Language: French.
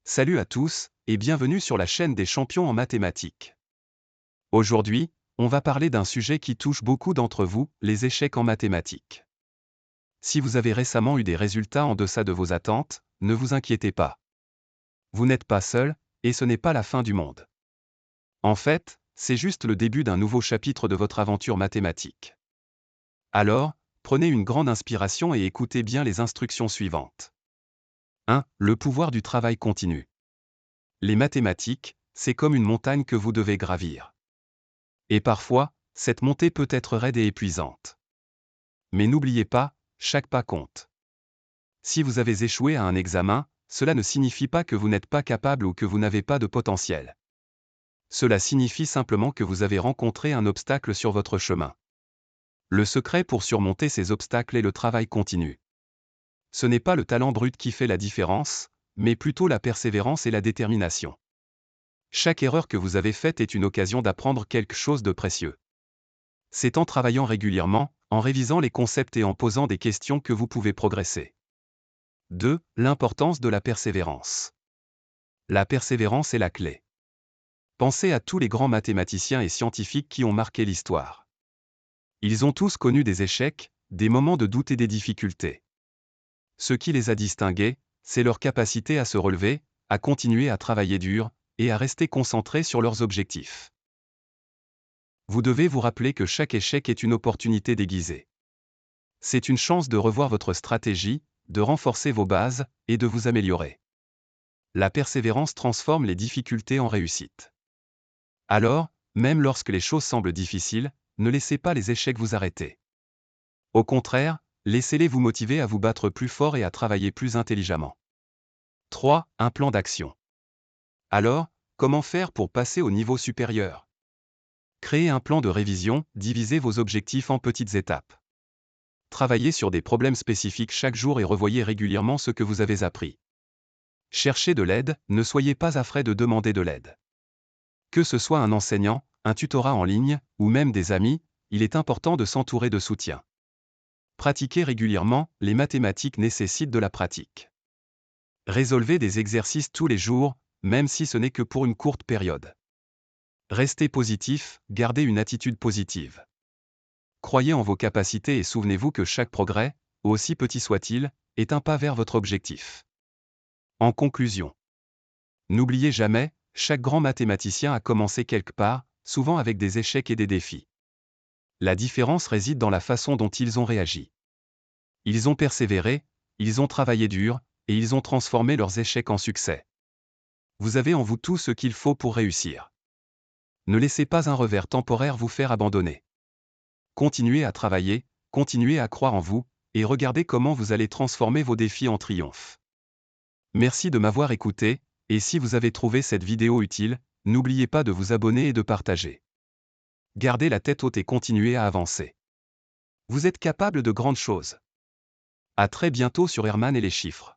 Salut à tous, et bienvenue sur la chaîne des champions en mathématiques. Aujourd'hui, on va parler d'un sujet qui touche beaucoup d'entre vous, les échecs en mathématiques. Si vous avez récemment eu des résultats en deçà de vos attentes, ne vous inquiétez pas. Vous n'êtes pas seul, et ce n'est pas la fin du monde. En fait, c'est juste le début d'un nouveau chapitre de votre aventure mathématique. Alors, prenez une grande inspiration et écoutez bien les instructions suivantes. 1. Le pouvoir du travail continu. Les mathématiques, c'est comme une montagne que vous devez gravir. Et parfois, cette montée peut être raide et épuisante. Mais n'oubliez pas, chaque pas compte. Si vous avez échoué à un examen, cela ne signifie pas que vous n'êtes pas capable ou que vous n'avez pas de potentiel. Cela signifie simplement que vous avez rencontré un obstacle sur votre chemin. Le secret pour surmonter ces obstacles est le travail continu. Ce n'est pas le talent brut qui fait la différence, mais plutôt la persévérance et la détermination. Chaque erreur que vous avez faite est une occasion d'apprendre quelque chose de précieux. C'est en travaillant régulièrement, en révisant les concepts et en posant des questions que vous pouvez progresser. 2. L'importance de la persévérance. La persévérance est la clé. Pensez à tous les grands mathématiciens et scientifiques qui ont marqué l'histoire. Ils ont tous connu des échecs, des moments de doute et des difficultés. Ce qui les a distingués, c'est leur capacité à se relever, à continuer à travailler dur, et à rester concentrés sur leurs objectifs. Vous devez vous rappeler que chaque échec est une opportunité déguisée. C'est une chance de revoir votre stratégie, de renforcer vos bases, et de vous améliorer. La persévérance transforme les difficultés en réussite. Alors, même lorsque les choses semblent difficiles, ne laissez pas les échecs vous arrêter. Au contraire, laissez-les vous motiver à vous battre plus fort et à travailler plus intelligemment. 3. Un plan d'action. Alors, comment faire pour passer au niveau supérieur? Créez un plan de révision, divisez vos objectifs en petites étapes. Travaillez sur des problèmes spécifiques chaque jour et revoyez régulièrement ce que vous avez appris. Cherchez de l'aide, ne soyez pas afraid de demander de l'aide. Que ce soit un enseignant, un tutorat en ligne, ou même des amis, il est important de s'entourer de soutien. Pratiquez régulièrement, les mathématiques nécessitent de la pratique. Résolvez des exercices tous les jours, même si ce n'est que pour une courte période. Restez positif, gardez une attitude positive. Croyez en vos capacités et souvenez-vous que chaque progrès, aussi petit soit-il, est un pas vers votre objectif. En conclusion, n'oubliez jamais, chaque grand mathématicien a commencé quelque part, souvent avec des échecs et des défis. La différence réside dans la façon dont ils ont réagi. Ils ont persévéré, ils ont travaillé dur, et ils ont transformé leurs échecs en succès. Vous avez en vous tout ce qu'il faut pour réussir. Ne laissez pas un revers temporaire vous faire abandonner. Continuez à travailler, continuez à croire en vous, et regardez comment vous allez transformer vos défis en triomphe. Merci de m'avoir écouté, et si vous avez trouvé cette vidéo utile, n'oubliez pas de vous abonner et de partager. Gardez la tête haute et continuez à avancer. Vous êtes capable de grandes choses. À très bientôt sur Herman et les chiffres.